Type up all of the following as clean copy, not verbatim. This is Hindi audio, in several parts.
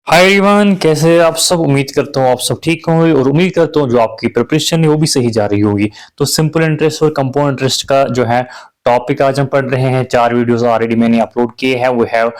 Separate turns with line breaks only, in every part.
हाय एवरीवन, कैसे हैं आप सब। उम्मीद करता हूँ आप सब ठीक होंगे और उम्मीद करता हूँ जो आपकी प्रिपरेशन है वो भी सही जा रही होगी। तो सिंपल इंटरेस्ट और कंपाउंड इंटरेस्ट का जो है टॉपिक आज हम पढ़ रहे हैं। 4 वीडियोस ऑलरेडी मैंने अपलोड किए हैं। वो हैव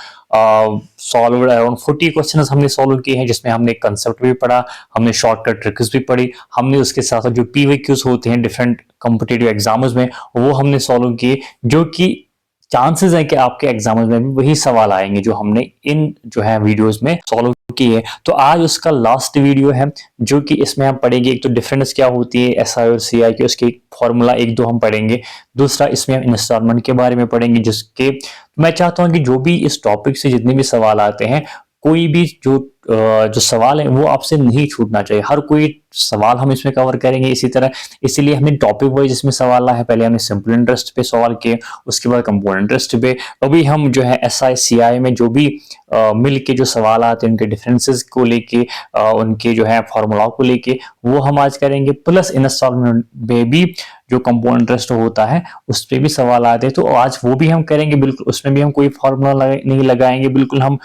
सॉल्व्ड अराउंड 40 क्वेश्चंस हमने सॉल्व किए हैं, जिसमें हमने कंसेप्ट भी पढ़ा, हमने शॉर्टकट ट्रिक्स भी पढ़ी, हमने उसके साथ साथ जो पीवीक्यूज होते हैं डिफरेंट कॉम्पिटिटिव एग्जाम्स में वो हमने सॉल्व किए, जो कि चांसेस है कि आपके एग्जाम में भी वही सवाल आएंगे जो हमने इन जो है वीडियोस में सॉल्व की है। तो आज उसका लास्ट वीडियो है, जो कि इसमें हम पढ़ेंगे एक तो डिफरेंस क्या होती है एसआई और सीआई की, उसके फॉर्मूला एक दो हम पढ़ेंगे। दूसरा इसमें हम इंस्टॉलमेंट के बारे में पढ़ेंगे, जिसके मैं चाहता हूं कि जो भी इस टॉपिक से जितने भी सवाल आते हैं, कोई भी जो सवाल है वो आपसे नहीं छूटना चाहिए। हर कोई सवाल हम इसमें कवर करेंगे इसी तरह। इसीलिए हमने टॉपिक वाइज इसमें सवाल लाया है। पहले हमने सिंपल इंटरेस्ट पे सवाल किए, उसके बाद कंपाउंड इंटरेस्ट पे। अभी हम जो है एसआई सीआई में जो भी मिल के जो सवाल आते हैं उनके डिफरेंसेस को लेके, उनके जो है फॉर्मूलाओं को लेके वो हम आज करेंगे। प्लस इंस्टॉलमेंट में भी जो कंपाउंड इंटरेस्ट होता है उस पर भी सवाल आते हैं, तो आज वो भी हम करेंगे। बिल्कुल उसमें भी हम कोई फॉर्मूला नहीं लगाएंगे, बिल्कुल हम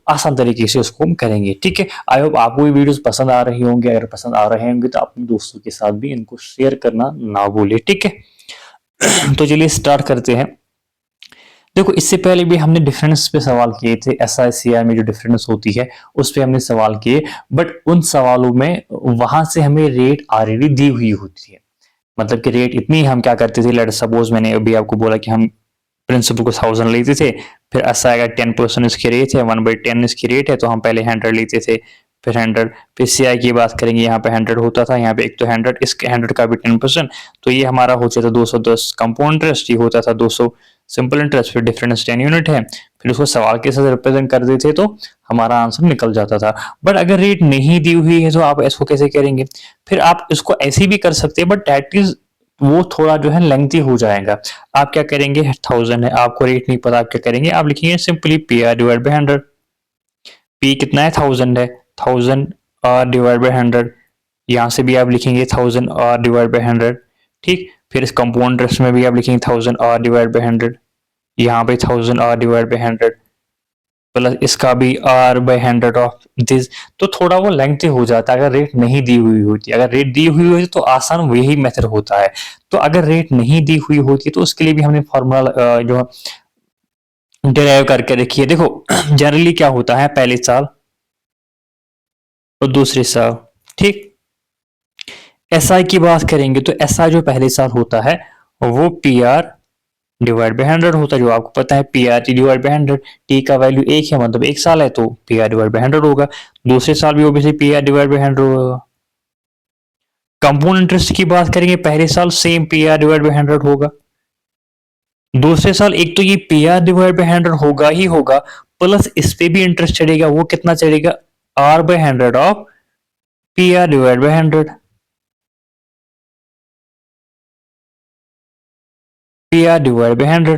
आसान तरीके से उसको हम करेंगे। ठीक है, आई होप आपको ये वीडियोस पसंद आ रही होंगे। अगर पसंद आ रहे होंगे तो अपने दोस्तों के साथ भी इनको शेयर करना ना भूले। ठीक है तो चलिए स्टार्ट करते हैं। देखो, इससे पहले भी हमने डिफरेंस पे सवाल किए थे। एसआईसीआई में जो डिफरेंस होती है उस पे हमने सवाल किए, बट उन सवालों में वहां से हमें रेट ऑलरेडी दी हुई होती है। मतलब कि रेट इतनी हम क्या करते थे, लेट सपोज मैंने अभी आपको बोला कि हम प्रिंसिपल को 1000 लेते थे, फिर ऐसा आएगा 10% इसकी रेट है, 1/10 इसकी रेट है, तो हम पहले 100 लेते थे, फिर 100। फिर सीआई की बात करेंगे, यहाँ पे 100 होता था, यहाँ पे एक तो 100, इसके 100 का भी 10%, तो ये हमारा हो जाता था 210 कंपाउंड इंटरेस्ट, ये होता था 200 सिंपल इंटरेस्ट। फिर डिफरेंस 10 यूनिट है, फिर उसको सवाल के साथ रिप्रेजेंट कर देते तो हमारा आंसर निकल जाता था। बट अगर रेट नहीं दी हुई है तो आप इसको कैसे करेंगे? फिर आप इसको ऐसे भी कर सकते हैं, बट दैट इज वो थोड़ा जो है लेंथी हो जाएगा। आप क्या करेंगे, 1000 है, आपको रेट नहीं पता, आप क्या करेंगे, आप लिखेंगे simply P R divide by 100। P कितना है, 1000 है, 1000 आर डिवाइड बाई 100। यहाँ से भी आप लिखेंगे 1000 आर डिवाइड बाई 100। ठीक, फिर इस कंपाउंड इंटरेस्ट में भी आप लिखेंगे 1000 आर डिवाइड बाई 100, यहाँ पे 1000 आर डिवाइड बाई 100, प्लस इसका भी आर बाई 100 ऑफ दिस। तो थोड़ा वो लेंथी हो जाता है अगर रेट नहीं दी हुई होती। अगर रेट दी हुई होती तो आसान वही मेथड होता है। तो अगर रेट नहीं दी हुई होती तो उसके लिए भी हमने फॉर्मूला जो डिराइव करके रखी है। देखो जनरली क्या होता है, पहले साल और दूसरे साल। ठीक, एसआई की बात करेंगे तो एसआई जो पहले साल होता है वो पी आर डिवाइड बाई 100 होता है, जो आपको पता है P R T divide by 100। T का वैल्यू एक है, मतलब एक साल है, तो पी आर डिवाइड बाई 100 होगा। दूसरे साल भी obviously P R divide by 100 होगा। कंपाउंड इंटरेस्ट की बात करेंगे, पहले साल same P R divide by 100 होगा। दूसरे साल एक तो ये पी आर डिवाइड बाई 100 होगा ही होगा, प्लस इस पे भी इंटरेस्ट चढ़ेगा। वो कितना चढ़ेगा, R by 100 of P R divide by 100। P R divide by 100।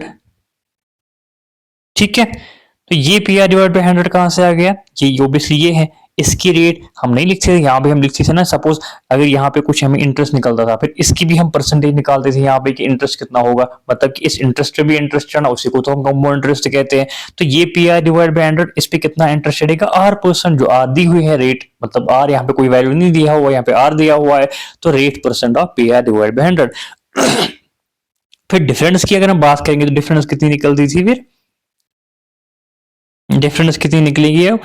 ठीक है, तो ये पी आर डिवाइड बाई 100 कहां से आ गया, ये ओबियसली ये है। इसकी रेट हम नहीं लिखते थे, यहाँ पे हम लिखते थे ना, सपोज अगर यहाँ पे कुछ हमें इंटरेस्ट निकलता था, फिर इसकी भी हम परसेंटेज निकालते थे यहाँ पे कि इंटरेस्ट कितना होगा, मतलब कि इस इंटरेस्ट पे भी इंटरेस्ट चढ़ना, उसी को तो हम कंपाउंड इंटरेस्ट कहते हैं। तो ये पी आर डिवाइड बाई 100, इस पे कितना इंटरेस्ट चढ़ेगा, R%, जो आर दी हुई है रेट, मतलब आर यहाँ पे कोई वैल्यू नहीं दिया हुआ, यहाँ पे आर दिया हुआ है, तो rate percent of P R divide by 100। फिर डिफरेंस की अगर हम बात करेंगे तो डिफरेंस कितनी निकलती थी, फिर डिफरेंस कितनी निकलेगी, अब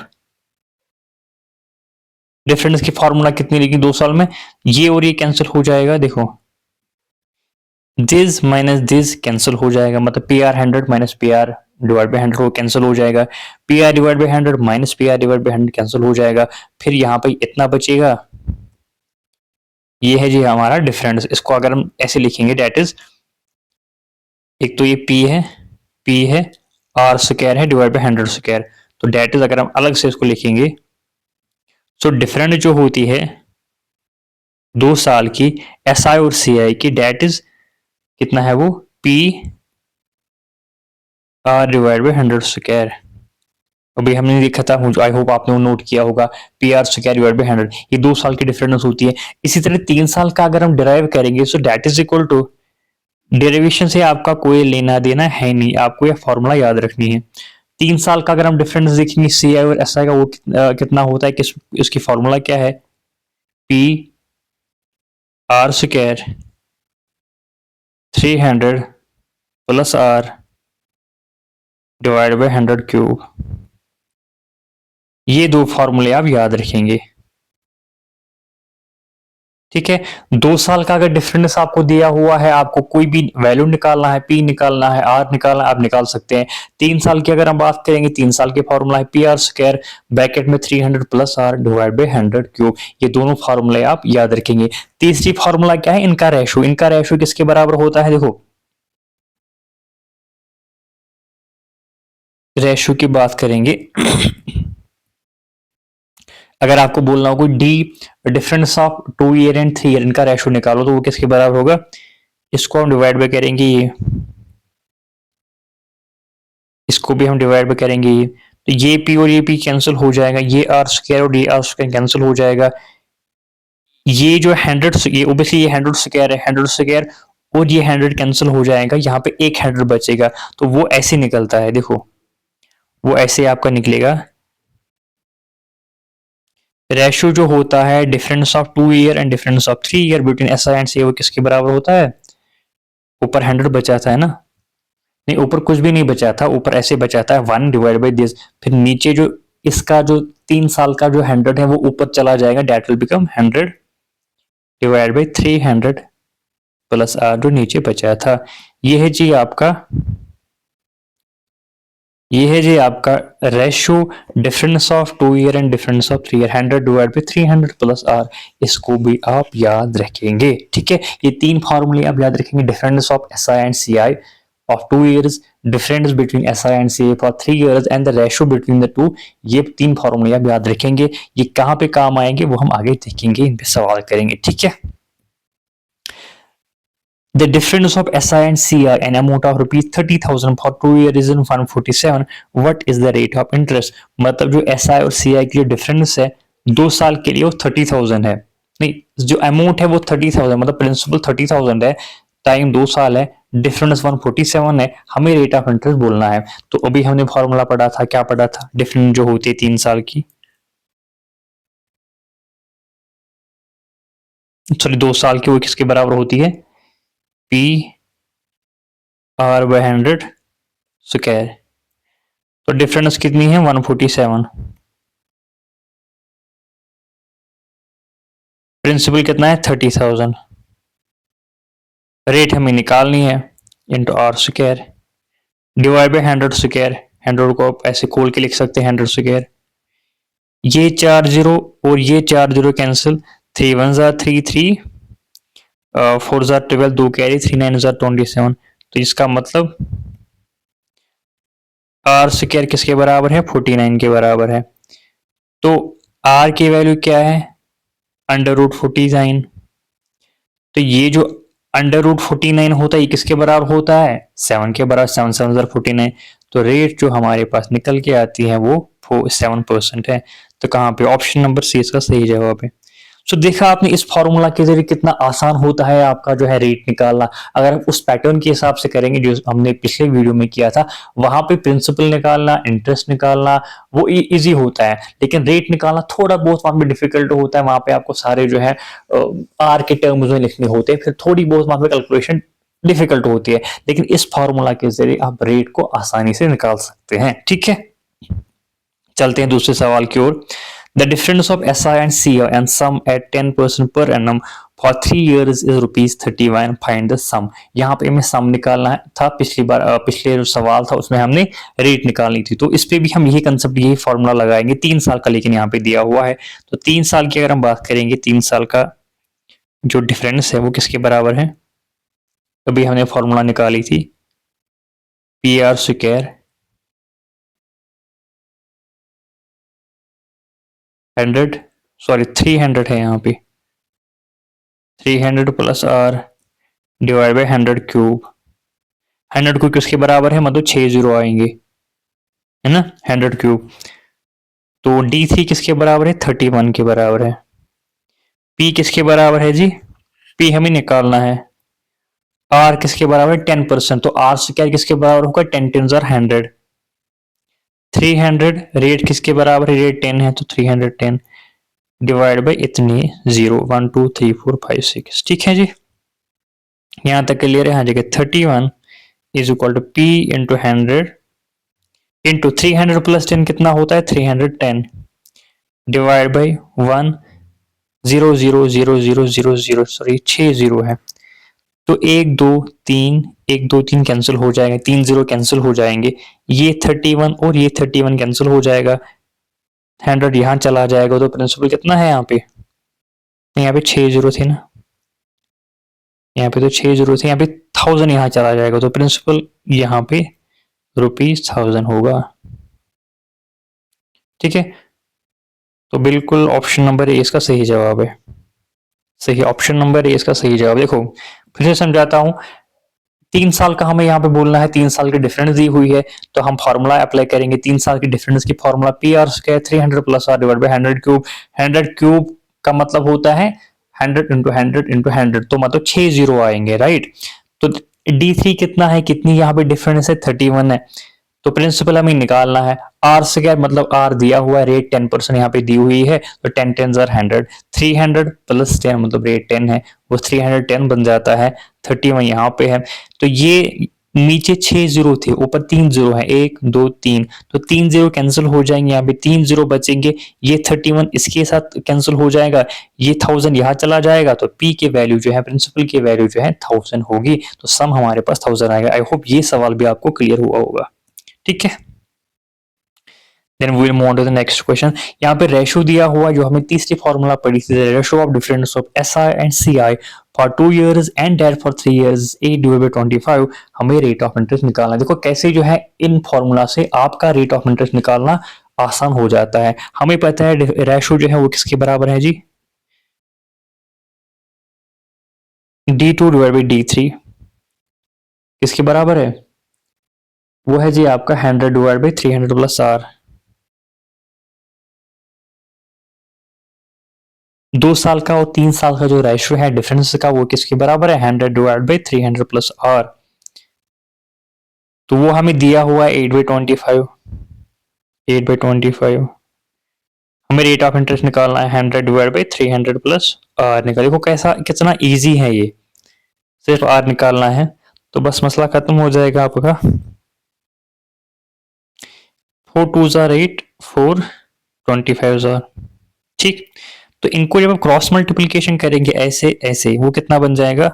डिफरेंस की फॉर्मूला कितनी लेगी 2 साल में, ये और ये कैंसिल हो जाएगा। देखो दिस माइनस दिस कैंसिल हो जाएगा, मतलब P R 100 minus P R divide by 100 cancel हो जाएगा। P R divide by 100 minus P R divide by 100 cancel हो जाएगा। फिर यहाँ पे इतना बचेगा, ये है जी हमारा डिफरेंस। इसको अगर हम ऐसे लिखेंगे, डेट इज, एक तो ये पी है, आर स्क्वायर है डिवाइड बाई 100 स्क्वायर, तो डेट इज, अगर हम अलग से इसको लिखेंगे, सो डिफरेंट जो होती है 2 साल की एसआई और सीआई की, डेट इज कितना है, वो P R divide by 100 square. अभी हमने लिखा था, आई होप आपने वो नोट किया होगा, P R square divide by 100, ये 2 साल की डिफरेंस होती है। इसी तरह 3 साल का अगर हम डिराइव करेंगे, so that is equal to, derivation से आपका कोई लेना देना है नहीं, आपको यह फॉर्मूला याद रखनी है। 3 साल का अगर हम डिफरेंस देखेंगे सी आई और एस आई का, वो कितना होता है, किस इसकी फॉर्मूला क्या है, P R square 300 plus R divide by 100 cube. ये दो फॉर्मूले आप याद रखेंगे, ठीक है। 2 साल का अगर डिफरेंस आपको दिया हुआ है, आपको कोई भी वैल्यू निकालना है, पी निकालना है, आर निकालना है, आप निकाल सकते हैं। 3 साल की अगर हम बात करेंगे, 3 साल के फॉर्मूला है पी आर स्क्वायर ब्रैकेट में 300 plus R divide by 100 cube. ये दोनों फॉर्मूले आप याद रखेंगे। तीसरी फॉर्मूला क्या है, इनका रेशो। इनका रेशो किसके बराबर होता है, देखो रेशो की बात करेंगे अगर आपको बोलना हो कोई D difference of 2 year and 3 year, इनका रेशो निकालो, तो वो किसके बराबर होगा, इसको हम डिवाइड बाय करेंगे ये, इसको भी हम डिवाइड बाय करेंगे ये, तो ये पी और ये पी कैंसिल हो जाएगा, ये आर स्क्वायर और ये आर स्क्वायर कैंसिल हो जाएगा। ये जो 100, ये ओबियसली ये 100 स्क्वायर है, 100 स्क्वायर और ये 100 कैंसिल हो जाएगा, यहाँ पे एक 100 बचेगा, तो वो ऐसे निकलता है, देखो वो ऐसे आपका निकलेगा। रेशियो जो होता है difference of 2 year and difference of 3 year between S I and C, वो किसके बराबर होता है, ऊपर 100 बचा था है ना, नहीं ऊपर कुछ भी नहीं बचा था, ऊपर ऐसे बचा था 1 डिवाइड बाई दिस, फिर नीचे जो इसका जो 3 साल का जो 100 है वो ऊपर चला जाएगा, that will become 100 divide by 300 plus R जो नीचे बचा था। ये है जी आपका, ये है जी आपका ratio difference of 2 year and difference of 3 year, 100 divide by 300 plus R. इसको भी आप याद रखेंगे, ठीक है। ये 3 फॉर्मूले आप याद रखेंगे, difference of S I and C I of 2 years, difference between SI and CA for 3 years and the ratio between the two। ये 3 फॉर्मूले आप याद रखेंगे। ये कहाँ पे काम आएंगे वो हम आगे देखेंगे, इन पे सवाल करेंगे, ठीक है। The difference of SI and CI an amount of rupees 30,000 for 2 years is in 147। What is the rate of interest? मतलब जो SI और CI की जो डिफरेंस है 2 साल के लिए वो 30,000 है, नहीं जो अमाउंट है वो 30,000, मतलब प्रिंसिपल 30,000 है, टाइम 2 साल है, डिफरेंस 147 है, हमें रेट ऑफ इंटरेस्ट बोलना है। तो अभी हमने फॉर्मूला पढ़ा था, क्या पढ़ा था, डिफरेंस जो होती है 3 साल की, सॉरी 2 साल की, वो किसके बराबर होती है, पी आर बाय 100 स्क्वायर। तो डिफरेंस कितनी है 147, प्रिंसिपल कितना है 30,000, रेट हमें निकालनी है into R square divide by 100 square. 100 को आप ऐसे खोल के लिख सकते हैं 100 स्क्वायर, ये 4 जीरो और ये 4 zero cancel, 3 1 jar 3 3 4 jar 12 2 carry 3 9 jar 27। तो इसका मतलब आर स्क्वायर किसके बराबर है 49 के बराबर है। तो आर की वैल्यू क्या है अंडर रूट 49, तो ये जो अंडर रूट 49 होता है ये किसके बराबर होता है 7 के बराबर, 7 7 जार 49। तो रेट जो हमारे पास निकल के आती है वो 7% है। तो कहाँ पे ऑप्शन नंबर सी इसका सही जवाब है। सो देखा आपने इस फॉर्मूला के जरिए कितना आसान होता है आपका जो है रेट निकालना। अगर आप उस पैटर्न के हिसाब से करेंगे जो हमने पिछले वीडियो में किया था, वहां पे प्रिंसिपल निकालना, इंटरेस्ट निकालना वो इजी होता है, लेकिन रेट निकालना थोड़ा बहुत वहां पे डिफिकल्ट होता है। वहां पे आपको सारे जो है आर के टर्म्स में लिखने होते हैं, फिर थोड़ी बहुत वहां पे कैलकुलेशन डिफिकल्ट होती है, लेकिन इस फॉर्मूला के जरिए आप रेट को आसानी से निकाल सकते हैं, ठीक है। चलते हैं दूसरे सवाल की ओर। The difference of SI and CI and sum at 10% per annum for 3 years is ₹31। Find the sum। यहाँ पे हमें सम निकालना था, पिछले जो सवाल था उसमें हमने रेट निकालनी थी, तो इस पे भी हम यही कंसेप्ट, यही फॉर्मूला लगाएंगे 3 साल का, लेकिन यहाँ पे दिया हुआ है। तो 3 साल की अगर हम बात करेंगे, 3 साल का जो डिफरेंस है वो किसके बराबर है, अभी हमने फॉर्मूला निकाली थी पी आर स्क्वायर 100 सॉरी 300 है यहाँ पे 300 plus R divide by 100 cube. 100 cube किसके बराबर है, मतलब 6 जीरो आएंगे है ना 100 क्यूब। तो D3 किसके बराबर है 31 के बराबर है। P किसके बराबर है जी, P हमें निकालना है। R किसके बराबर है 10%, तो R स्क्वायर किसके बराबर होगा 10 10 100। 300 रेट किसके बराबर है, रेट 10 है तो 310 डिवाइड बाई इतनी 0 1 2 3 4 5 6। ठीक है जी, यहां तक क्लियर है। हाँ जगह 31 is equal to P into 100 into 300 plus 10 कितना होता है 310 डिवाइड बाई 1 0 0 0 0 0 0 सॉरी 6 0 है तो 1 2 3 1 2 3 कैंसिल हो जाएगा, 3 0 कैंसिल हो जाएंगे, ये 31 और ये 31 कैंसिल हो जाएगा, 100 यहाँ चला जाएगा तो प्रिंसिपल कितना है यहाँ पे 6 0 थे ना, यहाँ पे तो 6 0 थे, यहाँ पे 1000 यहाँ चला जाएगा तो प्रिंसिपल यहाँ पे ₹1000 होगा। ठीक है, तो बिल्कुल ऑप्शन नंबर ए इसका सही जवाब है। सही, ऑप्शन नंबर ए इसका सही जवाब। देखो फिर से समझाता हूं, 3 साल का हमें यहाँ पे बोलना है, 3 साल की डिफरेंस दी हुई है तो हम फॉर्मूला अप्लाई करेंगे। 3 साल की डिफरेंस की formula P R square 300 plus R divide by 100 cube. 100 cube का मतलब होता है 100 इंटू 100 इंटू 100 तो मतलब 6 0 आएंगे, राइट। तो D3 कितना है, कितनी यहाँ पे डिफरेंस है 31 है तो प्रिंसिपल हमें निकालना है। आर स्क्वायर मतलब आर दिया हुआ है, रेट 10% यहाँ पे दी हुई है तो 10 10 100, 300 प्लस 10 मतलब रेट 10 है वो 310 बन जाता है, 31 यहाँ पे है तो ये नीचे 6 0 थे ऊपर 3 0 है, 1 2 3 तो 3 0 कैंसिल हो जाएंगे, यहाँ पे 3 0 बचेंगे, ये 31 इसके साथ कैंसिल हो जाएगा, ये 1000 यहाँ चला जाएगा तो P की वैल्यू जो है, प्रिंसिपल की वैल्यू जो है 1000 होगी तो सम हमारे पास 1000 आएगा। आई होप ये सवाल भी आपको क्लियर हुआ होगा। ठीक है, then we will move on to the next question. यहाँ पे रेशो दिया हुआ जो हमें तीसरी फॉर्मूला पड़ी थी, ratio of difference of SI and CI for 2 years and that for 3 years A divided by 25, हमें रेट ऑफ इंटरेस्ट निकालना है। देखो कैसे जो है इन फॉर्मूला से आपका रेट ऑफ इंटरेस्ट निकालना आसान हो जाता है। हमें पता है रेशो जो है वो किसके बराबर है जी, D2 डिवाइड बाई D3 किसके बराबर है, वो है जी आपका 100 डिवाइड बाई 300 प्लस R। 2 साल का और 3 साल का जो रेशियो है डिफरेंस का वो किसके बराबर है 100 डिवाइड बाई 300 प्लस R। तो वो हमें दिया हुआ है 8/25, 8/25। हमें रेट ऑफ इंटरेस्ट निकालना है 100 डिवाइड बाई 300 प्लस R निकाल। देखो कैसा कितना इजी है ये, सिर्फ R निकालना है तो बस मसला खत्म हो जाएगा आपका। 4 2s are 8, 4 25s are। ठीक, तो इनको जब आप क्रॉस मल्टीप्लीकेशन करेंगे ऐसे ऐसे वो कितना बन जाएगा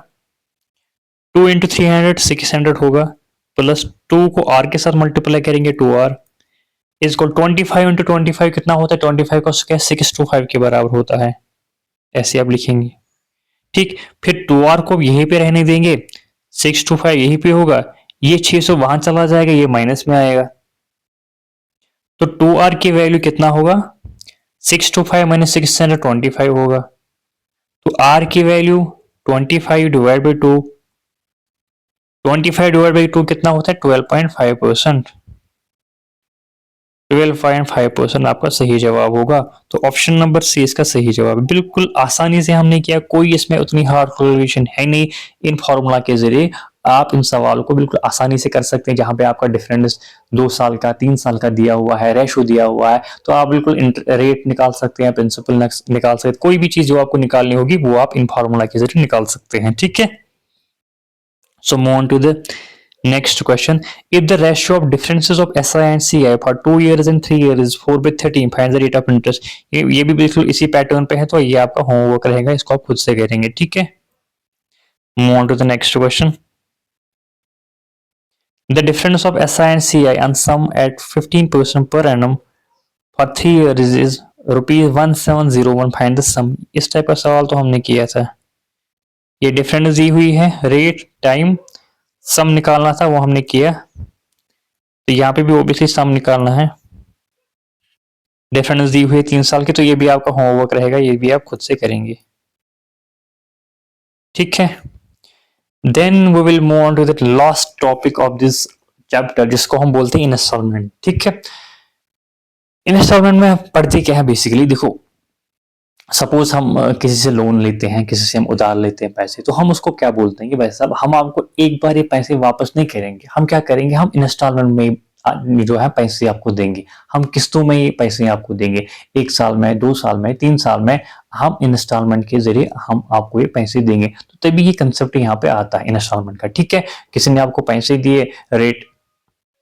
2 इंटू 300 600 होगा, प्लस 2 को R के साथ मल्टीप्लाई करेंगे 2R इज इक्वल 25 इंटू 25 कितना होता है 25 का स्क्वायर 625 के बराबर होता है, ऐसे आप लिखेंगे। ठीक, फिर 2R को यहीं पे रहने देंगे, 625 यहीं पे होगा, ये 600 वहां चला जाएगा, ये माइनस में आएगा तो 2R की वैल्यू कितना होगा 625 माइनस 625 होगा तो R की value 25 divide by 2, 25 divide by 2 कितना होता है 12.5%, 12.5% आपका सही जवाब होगा। तो ऑप्शन नंबर सी इसका सही जवाब है। बिल्कुल आसानी से हमने किया, कोई इसमें उतनी हार्ड कैलकुलेशन है नहीं। इन फॉर्मूला के जरिए आप इन सवालों को बिल्कुल आसानी से कर सकते हैं। जहां पे आपका डिफरेंस 2 साल का 3 साल का दिया हुआ है, रेशो दिया हुआ है, तो आप बिल्कुल रेट निकाल सकते हैं, प्रिंसिपल निकाल सकते हैं, कोई भी चीज जो आपको निकालनी होगी वो आप इन फॉर्मूला के जरिए निकाल सकते हैं। ठीक है, so move on to the next question. If the ratio of differences of SI and CI for 2 years and 3 years is 4/13, find the rate of interest. ये भी बिल्कुल इसी पैटर्न पे है तो ये आपका होमवर्क रहेगा, इसको आप खुद से करेंगे। ठीक है, move on to the next question. The difference of SI and CI and sum at 15% per annum for 3 years is ₹1701. Find the sum. इस टाइप का सवाल तो हमने किया था। ये डिफरेंस दी हुई है, रेट टाइम सम निकालना था वो हमने किया, तो यहाँ पे भी ओबियसली सम निकालना है। डिफरेंस दी हुई है 3 साल की, तो ये भी आपका होमवर्क रहेगा, ये भी आप खुद से करेंगे। ठीक है, then we will move on to the last topic of this chapter जिसको हम बोलते हैं इंस्टॉलमेंट। ठीक है, इंस्टॉलमेंट में पढ़ते क्या है बेसिकली, देखो सपोज हम किसी से लोन लेते हैं, किसी से हम उधार लेते हैं पैसे, तो हम उसको क्या बोलते हैं कि भाई साहब हम आपको एक बार ये पैसे वापस नहीं करेंगे, हम क्या करेंगे, हम इंस्टॉलमेंट में जो है पैसे आपको देंगे, हम किस्तों में ये पैसे आपको देंगे, 1 साल में, 2 साल में, 3 साल में हम इंस्टॉलमेंट के जरिए हम आपको ये पैसे देंगे। तो तभी ये कंसेप्ट यहाँ पे आता है इंस्टॉलमेंट का। ठीक है, किसी ने आपको पैसे दिए, रेट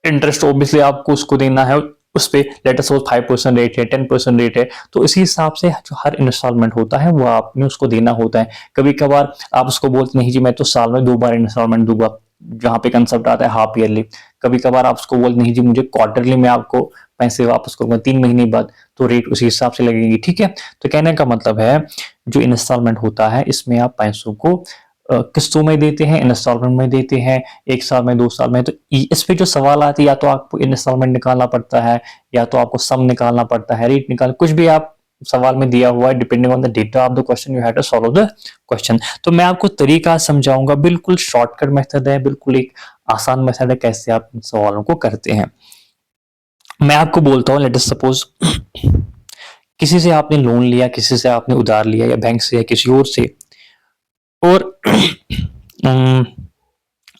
इंटरेस्ट ऑब्वियसली आपको उसको देना है, उस पे लेट अस सपोज 5% रेट है, 10% रेट है, तो इसी हिसाब से जो हर इंस्टॉलमेंट होता है वो आपने उसको देना होता है। कभी कभार आप उसको बोलते नहीं जी मैं तो साल में 2 बार इंस्टॉलमेंट दूंगा, जहां पे कंसेप्ट आता है हाफ ईयरली। कभी कभार आप उसको बोलते नहीं जी मुझे क्वार्टरली में आपको पैसे वापस करूंगा 3 महीने बाद, तो रेट उसी हिसाब से लगेगी। ठीक है, तो कहने का मतलब है जो इंस्टॉलमेंट होता है इसमें आप पैसों को किस्तों में देते हैं, इंस्टॉलमेंट में देते हैं, 1 साल में, 2 साल में। तो इस पे जो सवाल आते हैं, या तो आपको इंस्टॉलमेंट निकालना पड़ता है, या तो आपको सम निकालना पड़ता है, रेट निकाल, कुछ भी आप सवाल में दिया हुआ है, depending on the data of the question you have to solve the question. तो मैं आपको तरीका समझाऊंगा, बिल्कुल शॉर्टकट मेथड है, बिल्कुल एक आसान मेथड है कैसे आप इन सवालों को करते हैं। मैं आपको बोलता हूँ, लेट अस सपोज किसी से आपने लोन लिया, किसी से आपने उधार लिया, या बैंक से या किसी और से, और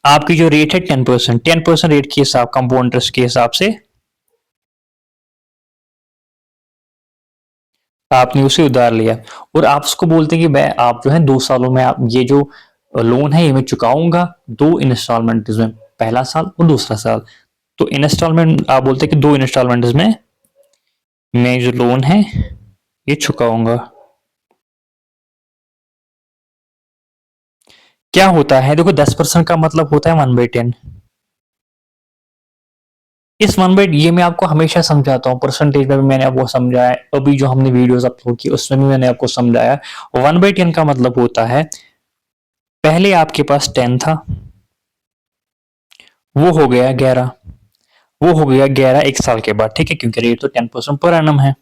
आपकी जो रेट है 10% रेट के हिसाब, कंपाउंड इंटरेस्ट के हिसाब से आपने उसे उधार लिया, और आप उसको बोलते हैं कि मैं आप जो है 2 सालों में आप ये जो लोन है ये मैं चुकाऊंगा 2 इंस्टॉलमेंट में, पहला साल और दूसरा साल। तो इंस्टॉलमेंट आप बोलते हैं कि 2 इंस्टॉलमेंट में मैं जो लोन है ये चुकाऊंगा। क्या होता है देखो, 10% का मतलब होता है 1/10। इस 1/, ये मैं आपको हमेशा समझाता हूँ, परसेंटेज में भी मैंने आपको समझाया, अभी जो हमने वीडियोस अपलोड की उसमें भी मैंने आपको समझाया। 1/10 का मतलब होता है पहले आपके पास 10 था, वो हो गया 11, वो हो गया 11 1 साल के बाद। ठीक है, क्योंकि रेट तो 10% पर एनम है,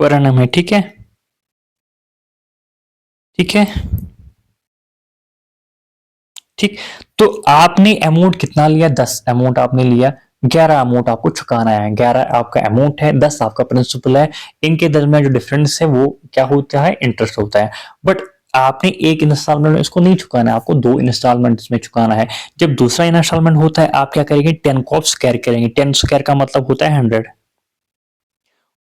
पर एनम है। ठीक है, ठीक है, ठीक। तो आपने अमाउंट कितना लिया, 10 अमाउंट आपने लिया, 11 अमाउंट आपको चुकाना है, 11 आपका अमाउंट है, 10 आपका प्रिंसिपल है। इनके दरमियान जो डिफरेंस है वो क्या होता है, इंटरेस्ट होता है। बट आपने एक इंस्टॉलमेंट में इसको नहीं चुकाना है, आपको 2 इंस्टॉलमेंट में चुकाना है। जब दूसरा इंस्टॉलमेंट होता है आप क्या करेंगे, 10 को आप स्क्वायर करेंगे, 10 स्क्वायर का मतलब होता है 100,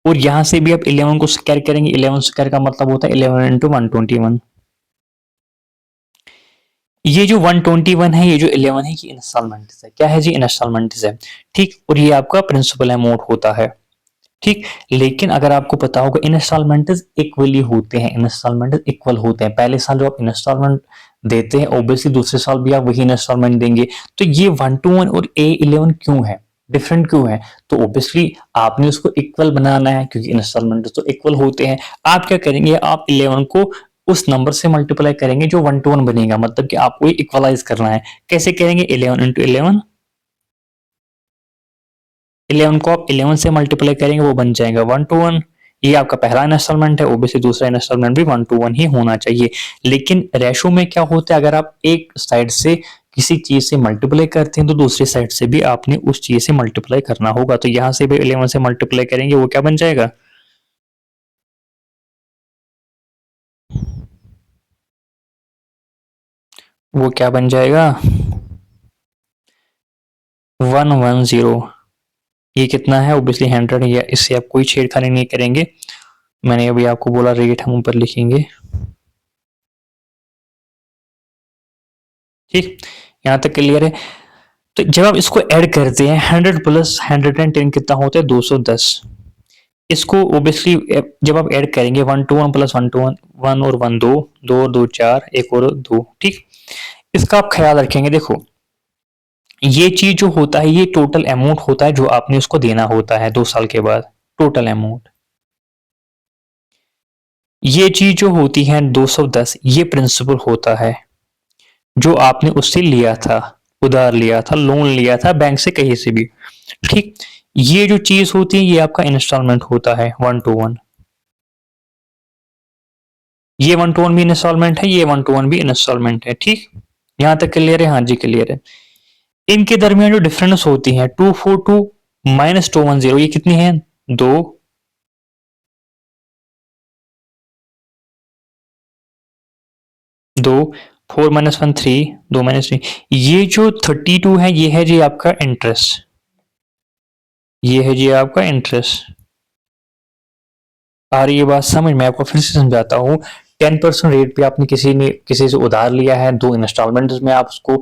और यहां से भी आप 11 को स्क्वायर करेंगे, 11 स्क्वायर का मतलब होता है 11 इंटू 121। ये जो 121 है, ये जो 11 है, ये इंस्टॉलमेंट है। क्या है जी, इंस्टॉलमेंट है। ठीक, और ये आपका प्रिंसिपल अमाउंट होता है। ठीक, लेकिन अगर आपको पता होगा इंस्टॉलमेंट इक्वली होते हैं, इंस्टॉलमेंट इक्वल होते हैं। पहले साल जो आप इंस्टॉलमेंट देते हैं ऑब्वियसली दूसरे साल भी आप वही इंस्टॉलमेंट देंगे। तो ये 121 और A11 क्यों है, डिफरेंट क्यों है, तो ऑब्वियसली आपने उसको इक्वल बनाना है, क्योंकि इंस्टॉलमेंट तो इक्वल होते हैं। आप क्या करेंगे, आप 11 को उस नंबर से मल्टीप्लाई करेंगे जो 121 बनेगा, मतलब कि आपको इक्वलाइज करना है। कैसे करेंगे, 11 इंटू 11, 11 को आप 11 से मल्टीप्लाई करेंगे, वो बन जाएगा 121। ये आपका पहला इंस्टॉलमेंट है, ओबीसी दूसरा इंस्टॉलमेंट भी 121 ही होना चाहिए। लेकिन रेशो में क्या होता है, अगर आप एक साइड से किसी चीज से मल्टीप्लाई करते हैं तो दूसरी साइड से भी आपने उस चीज से मल्टीप्लाई करना होगा। तो यहां से भी 11 से मल्टीप्लाई करेंगे, वो क्या बन जाएगा, वो क्या बन जाएगा, 110। ये कितना है, ओबियसली 100 है, इससे आप कोई छेड़खानी नहीं करेंगे। मैंने अभी आपको बोला रेट हम ऊपर लिखेंगे। ठीक, यहां तक क्लियर है। तो जब आप इसको ऐड करते हैं 100 प्लस 110 कितना होता है, 210। इसको ओबियसली जब आप ऐड करेंगे 121 प्लस 121, 1 और 1 2, 2 और 2 4, एक और 2। ठीक, इसका आप ख्याल रखेंगे। देखो ये चीज जो होता है ये टोटल अमाउंट होता है जो आपने उसको देना होता है 2 साल के बाद, टोटल अमाउंट। ये चीज जो होती है 210, ये प्रिंसिपल होता है जो आपने उससे लिया था, उधार लिया था, लोन लिया था बैंक से कहीं से भी। ठीक, ये जो चीज होती है ये आपका इंस्टॉलमेंट होता है 121। ये 121 भी इंस्टॉलमेंट है, ये 121 भी इंस्टॉलमेंट है। ठीक, यहां तक क्लियर है, हाँ जी क्लियर है। इनके दरमियान जो डिफरेंस होती है 242 माइनस 210, ये कितनी है, 2, 2 4 माइनस 1 3, 2 माइनस 3, ये जो 32 है ये है जी आपका इंटरेस्ट, ये है जी आपका इंटरेस्ट। आ रही है बात समझ में? आपको फिर से समझाता हूँ। 10% रेट पे आपने किसी से उधार लिया है, 2 इंस्टॉलमेंट्स में आप उसको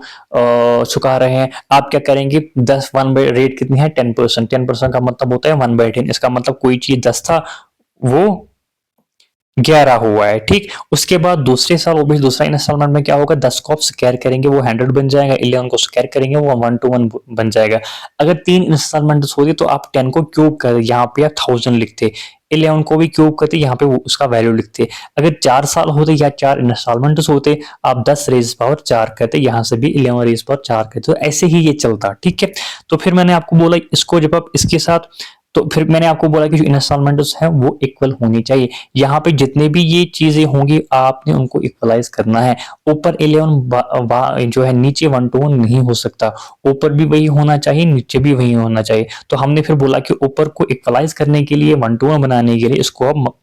चुका रहे हैं। आप क्या करेंगे, 10 1 बाई रेट कितनी है 10%, 10% का मतलब होता है 1/10। इसका मतलब कोई चीज 10 था वो 11 हुआ है, ठीक। उसके बाद दूसरे साल वो भी दूसरा इंस्टॉलमेंट में क्या होगा, 10 को आप स्क्वायर करेंगे वो 100 बन जाएगा, 11 को स्क्वायर करेंगे वो 1 to 1 बन जाएगा। अगर 3 इंस्टॉलमेंट होती तो आप 10 को क्यूब कर यहाँ पे 1000 लिखते, 11 को भी क्यूब करते, यहाँ पे उसका वैल्यू लिखते। अगर 4 साल होते या 4 इंस्टॉलमेंट होते, आप 10 रेज पावर 4 करते, यहाँ से भी 11 रेज पावर 4 करते, तो ऐसे ही ये चलता, ठीक है। तो फिर मैंने आपको बोला इसको जब आप इसके साथ, तो फिर मैंने आपको बोला कि जो इंस्टॉलमेंट्स है वो इक्वल होनी चाहिए। यहाँ पे जितने भी ये चीजें होंगी आपने उनको इक्वलाइज करना है। ऊपर 11 जो है नीचे 1 to 1 नहीं हो सकता, ऊपर भी वही होना चाहिए नीचे भी वही होना चाहिए। तो हमने फिर बोला कि ऊपर को इक्वलाइज करने के लिए 1 to 1 बनाने के लिए इसको अब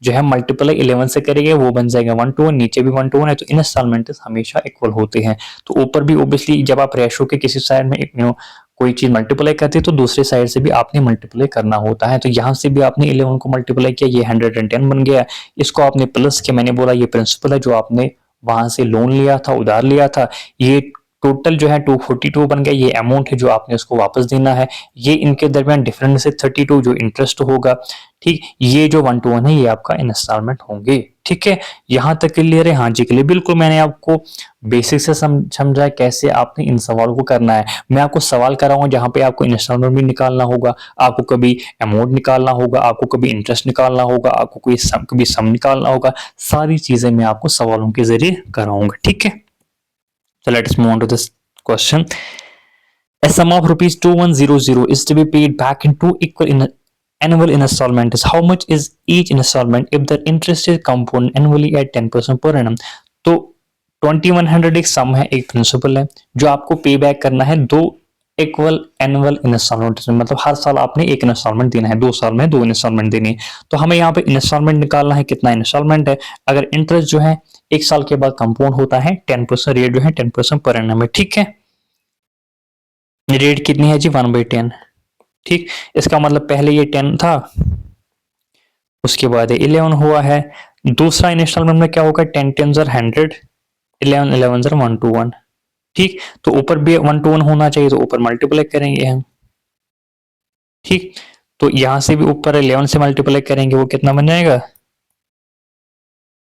जो है मल्टीप्लाई 11 से करेंगे वो बन जाएगा 1 to 1, नीचे भी 1 to 1 है, तो इंस्टॉलमेंट हमेशा इक्वल होते हैं। तो ऊपर भी ओब्वियसली जब आप रेशो के किसी साइड में कोई चीज मल्टीप्लाई करते हैं तो दूसरे साइड से भी आपने मल्टीप्लाई करना होता है। तो यहाँ से भी आपने 11 को मल्टीप्लाई किया, ये 110 बन गया। इसको आपने प्लस किया, मैंने बोला ये प्रिंसिपल है जो आपने वहां से लोन लिया था, उधार लिया था, ये टोटल जो है 242 बन गया, ये अमाउंट है जो आपने उसको वापस देना है। ये इनके दरमियान डिफरेंस है 32 जो इंटरेस्ट होगा, ठीक। ये जो 1 to 1 है ये आपका इंस्टॉलमेंट होंगे, ठीक है। यहां तक क्लियर है? हाँ जी क्लियर, बिल्कुल। मैंने आपको बेसिक से समझा कैसे आपने इन सवालों को करना है। मैं आपको सवाल कराऊंगा जहां पे आपको इंस्टॉलमेंट भी निकालना होगा, आपको कभी अमाउंट निकालना होगा, आपको कभी इंटरेस्ट निकालना होगा, आपको कभी सम निकालना होगा। सारी चीजें मैं आपको सवालों के जरिए कराऊंगा, ठीक है। So let us move on to this question. A sum of rupees 2100 is to be paid back in two equal annual installments. How much is each installment if the interest is compound annually at 10% per annum? तो 2100 एक सम है, एक प्रिंसिपल है जो आपको पे बैक करना है 2 इक्वल एनुअल इंस्टॉलमेंट में, मतलब हर साल आपने एक इंस्टॉलमेंट देना है, 2 साल में 2 इंस्टॉलमेंट देनी है। तो हमें यहाँ पे इंस्टॉलमेंट निकालना है, कितना इंस्टॉलमेंट है। अगर इंटरेस्ट जो है 1 साल के बाद कंपाउंड होता है 10%, रेट जो है 10% पर एनम है, ठीक है। रेट कितनी है जी 1/10, ठीक। इसका मतलब पहले ये 10 था, उसके बाद 11 हुआ है। दूसरा इंस्टॉलमेंट में क्या होगा, 10 10 100, 11 11 1 to 1, ठीक। तो ऊपर भी 1 to 1 होना चाहिए, तो ऊपर मल्टीप्लाई करेंगे हम, ठीक। तो यहां से भी ऊपर 11 से मल्टीप्लाई करेंगे, वो कितना बन जाएगा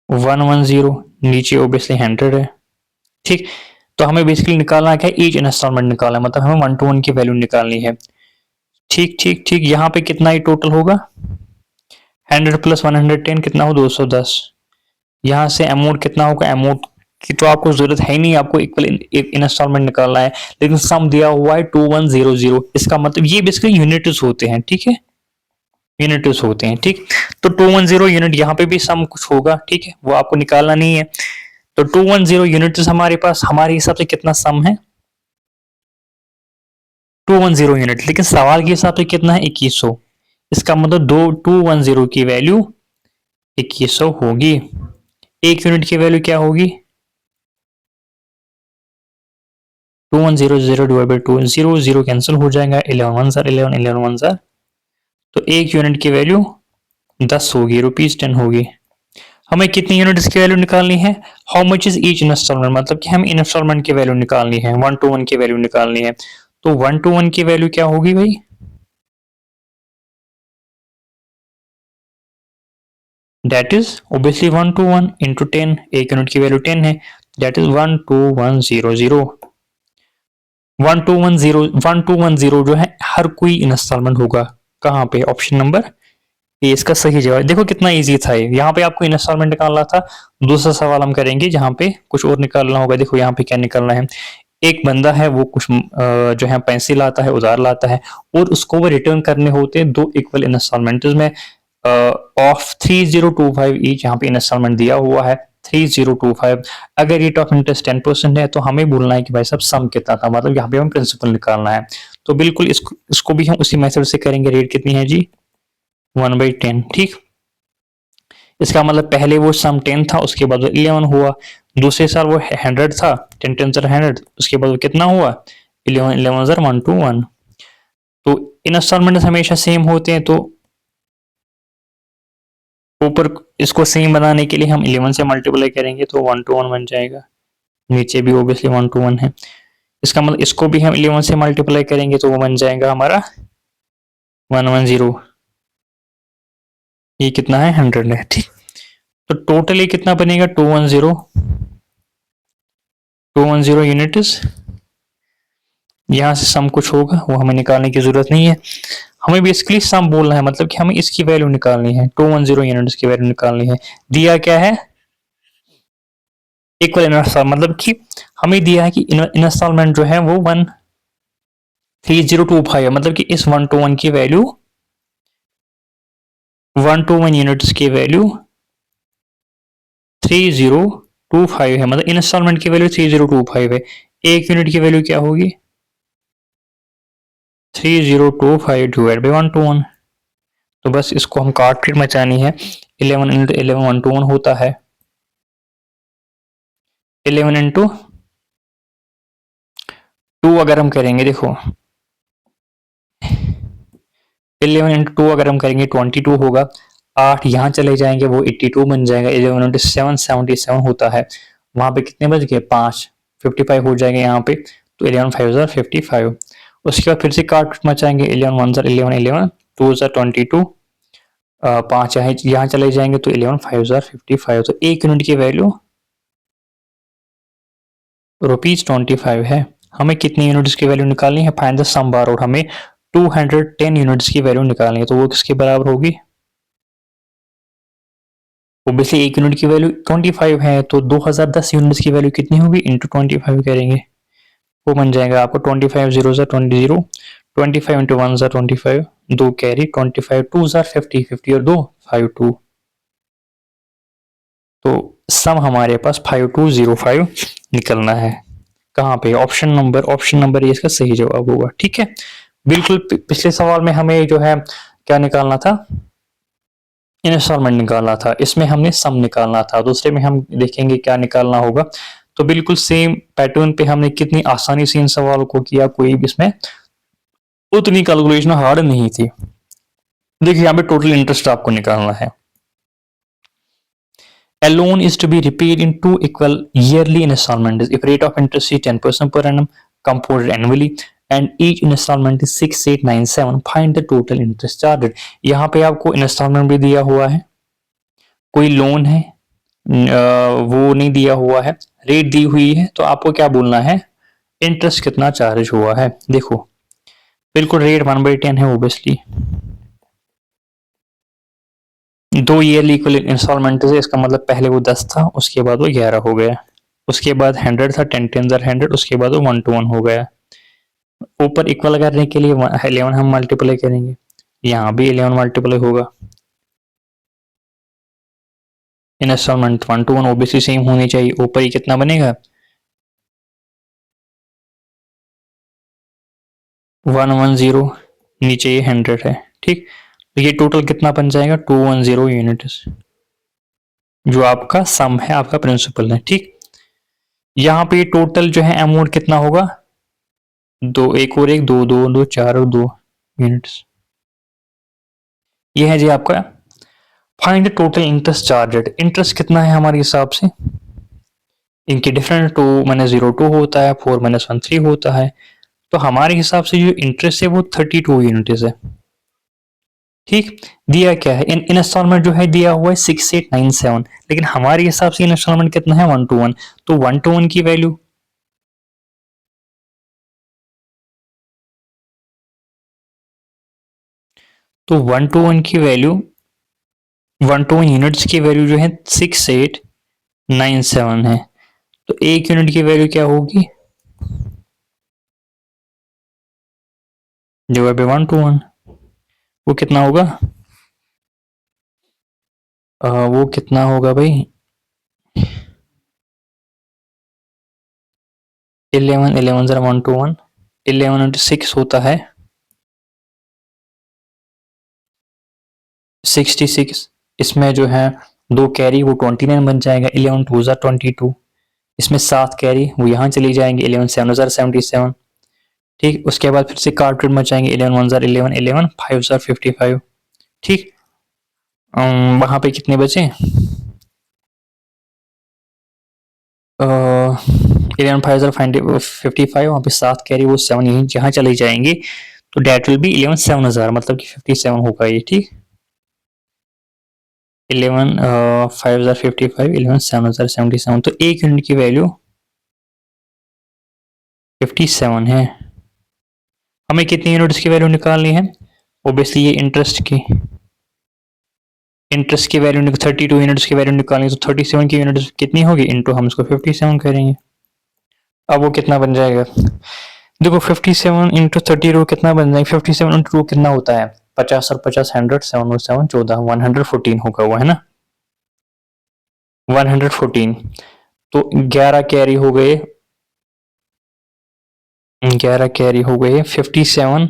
110, नीचे ओब्वियसली 100 है, ठीक। तो हमें बेसिकली निकालना क्या है, ईच इंस्टॉलमेंट निकालना है, मतलब हमें 1 to 1 की वैल्यू निकालनी है, ठीक ठीक ठीक। यहाँ पे कितना ही टोटल होगा 100 प्लस 110 कितना हो 210। यहाँ से अमाउंट कितना होगा, अमाउंट की तो आपको जरूरत है ही नहीं, आपको इक्वल एक इंस्टॉलमेंट निकालना है, लेकिन सम दिया हुआ है 2100। इसका मतलब ये बेसिकली यूनिट्स होते हैं, ठीक है, यूनिट्स होते हैं, ठीक। तो 210 यूनिट, यहाँ पे भी सम कुछ होगा, ठीक है, वो आपको निकालना नहीं है। तो 210 यूनिट्स हमारे पास, हमारे हिसाब से कितना सम है 210 यूनिट, लेकिन सवाल के हिसाब से कितना है 2100। इसका मतलब 210 की वैल्यू 2100 होगी। एक यूनिट की वैल्यू क्या होगी 2100 डिवाइड बाई 2, 0 0 कैंसिल हो जाएगा, 11 1 11 11 1 तो एक यूनिट की वैल्यू 10 होगी, ₹10 होगी। हमें कितनी यूनिट्स की वैल्यू निकालनी है, how much is each installment, मतलब कि हम इंस्टॉलमेंट की वैल्यू निकालनी है, 1 to 1 की वैल्यू निकालनी है। तो 1 to 1 की वैल्यू क्या होगी भाई, that is obviously 1 to 1 into 10, एक यूनिट की वैल्यू 10 है, दैट इज 12100। 1210 जो है हर कोई इंस्टॉलमेंट होगा, कहाँ पे, ऑप्शन नंबर ए इसका सही जवाब। देखो कितना इजी था ये, यहाँ पे आपको इंस्टॉलमेंट निकालना था। दूसरा सवाल हम करेंगे जहाँ पे कुछ और निकालना होगा। देखो यहाँ पे क्या निकालना है, एक बंदा है वो कुछ जो है पैसे लाता है, उधार लाता है, और उसको वो रिटर्न करने होते हैं 2 इक्वल इंस्टॉलमेंट में ऑफ 3025 ईच। यहाँ पे इंस्टॉलमेंट दिया हुआ है 3025। अगर रेट ऑफ इंटरेस्ट 10% है तो हमें बोलना है कि भाई साहब सम कितना था, मतलब यहाँ पे हमें प्रिंसिपल निकालना है। तो बिल्कुल इसको भी हम उसी मेथड से करेंगे। रेट कितनी है जी 1/10, ठीक। इसका मतलब पहले वो सम 10 था, उसके बाद 11 हुआ, दूसरे साल वो 100 था, 10 10 100, उसके बाद वो कितना हुआ 11 11 121। तो इंस्टॉलमेंट हमेशा सेम होते हैं, तो ऊपर इसको सेम बनाने के लिए हम 11 से मल्टीप्लाई करेंगे तो 1 to 1 बन जाएगा। नीचे भी ओबियसली 1 to 1 है, इसका मतलब इसको भी हम 11 से मल्टीप्लाई करेंगे तो वो बन जाएगा हमारा 110। ये कितना है 100 है, ठीक। तो टोटल ये कितना बनेगा 210 यूनिट्स। यहाँ से सम कुछ होगा वो हमें निकालने की जरूरत नहीं है, हमें बेसिकली सम बोलना है, मतलब कि हमें इसकी वैल्यू निकालनी है, 210 यूनिट्स की वैल्यू निकालनी है। दिया क्या है इक्वल इंस्टॉल, मतलब कि हमें दिया है कि इंस्टॉलमेंट जो है वो 13025 है, मतलब कि इस 1 to 1 की वैल्यू 1 to 1 यूनिट्स की वैल्यू 3025 है, मतलब इंस्टॉलमेंट की वैल्यू 3025 है। एक यूनिट की वैल्यू क्या होगी 3025 डिवाइड बाई 1 to 1। तो बस इसको हम काट पीट मचानी है, 11 इंटू 11 1 to 1 होता है, 11 इंटू 2 अगर हम करेंगे, देखो 11 इंटू 2 अगर हम करेंगे 22 होगा, 8 यहाँ चले जाएंगे वो 82 बन जाएगा, 11 इंटू 7 77 होता है, वहां पे कितने बच गए 5 55 हो जाएंगे यहाँ पे, तो 11 5 55। उसके बाद फिर से काट मचाएंगे, 11 1 11 11 2 22, 5 यहाँ चले जाएंगे तो 11 5 55। तो एक यूनिट की वैल्यू ₹25 है। हमें कितनी यूनिट्स की वैल्यू निकालनी है, फाइंड द सम बार, और हमें 210 यूनिट्स की वैल्यू निकालनी है, तो वो किसके बराबर होगी, ओबियसली एक यूनिट की वैल्यू 25 है, तो 2010 यूनिट्स की वैल्यू कितनी होगी इंटू 25 करेंगे, वो बन जाएगा आपको 25 0 20, 25 इंटू 1 25, 2 कैरी 25 2 50 50 और 2 52। तो सम हमारे पास 5205 निकलना है, कहाँ पे ऑप्शन नंबर ये इसका सही जवाब होगा, ठीक है। बिल्कुल पिछले सवाल में हमें जो है क्या निकालना था, इंस्टॉलमेंट निकालना था, इसमें हमने सम निकालना था, दूसरे में हम देखेंगे क्या निकालना होगा। तो बिल्कुल सेम पैटर्न पे हमने कितनी आसानी से इन सवालों को किया, कोई भी इसमें उतनी कैलकुलेशन हार्ड नहीं थी। देखिए यहाँ पे टोटल इंटरेस्ट आपको निकालना है। A loan is to be repaid in 2 equal yearly installments if rate of interest is 10% per annum compounded annually and each installment is 6897, find the total interest charged। यहाँ पे आपको इंस्टॉलमेंट भी दिया हुआ है, कोई लोन है वो नहीं दिया हुआ है, रेट दी हुई है, तो आपको क्या बोलना है इंटरेस्ट कितना चार्ज हुआ है। देखो बिल्कुल रेट 1/10 है ओबियसली, 2 ईयरली इक्वल इंस्टॉलमेंट है, इसका मतलब पहले वो 10 था, उसके बाद वो 11 हो गया, उसके बाद 100 था 10 10 100, उसके बाद वो 1 to 1 हो गया। ऊपर इक्वल करने के लिए 11 हम मल्टीप्लाई करेंगे, यहाँ भी 11 मल्टीप्लाई होगा, इंस्टॉलमेंट 1 to 1 ओबीसी सेम होनी चाहिए। ऊपर ही कितना बनेगा 110, नीचे ये 100 है, ठीक। तो ये टोटल कितना बन जाएगा 210 यूनिट्स, जो आपका सम है, आपका प्रिंसिपल है, ठीक। यहाँ पे टोटल जो है अमाउंट कितना होगा, दो एक और एक दो दो दो 4 और 2 यूनिट्स, ये है जी आपका find the total interest charged. Interest कितना है हमारे हिसाब से, इनके डिफरेंट 2-0 2 होता है, 4-1 3 होता है, तो हमारे हिसाब से जो इंटरेस्ट है वो 32 यूनिट्स है, ठीक। दिया क्या है इंस्टॉलमेंट जो है दिया हुआ है 6897, लेकिन हमारे हिसाब से इंस्टॉलमेंट कितना है 1 to 1, तो 1 to 1 की वैल्यू तो 1 to 1 की वैल्यू 1 to 1 यूनिट्स की वैल्यू जो है 6897 है, तो एक यूनिट की वैल्यू क्या होगी डिवाइड बाय 1 to 1, वो कितना होगा वो कितना होगा भाई 11 11 जरा 1 to 1, 11 इंटू 6 होता है 66, इसमें जो है 2 कैरी वो 29 बन जाएगा, 11 2 22, इसमें 7 कैरी वो यहाँ चली जाएंगे, 11 7 जार 77। ठीक, उसके बाद फिर से कार्ड मचाएंगे, 11 1 जार 11, 11 5 जार 55। ठीक, वहां पे कितने बचे, 11 5 जार 55, वहां पे 7 कैरी वो 7 यहीं जहाँ चले जाएंगे, तो डेट विल बी 11 7 जार, मतलब कि 57 होगा ये। ठीक, 11 5 जार 55, 11 7 जार 77, तो एक यूनिट की वैल्यू 57 है। हमें कितनी यूनिट्स की वैल्यू निकालनी है, ओब्वियसली ये इंटरेस्ट की वैल्यू 32 यूनिट्स की वैल्यू निकालनी है, तो 37 की यूनिट्स कितनी होगी इंटू हम इसको 57 करेंगे। अब वो कितना बन जाएगा, देखो 57 इंटू 32 कितना बन जाएगा, 57 इंटू 2 कितना होता है 50 और 50 100, 7 और 7 14, 114 होगा वो, है ना 114। तो 11 कैरी हो गए, 11 कैरी हो गए। 57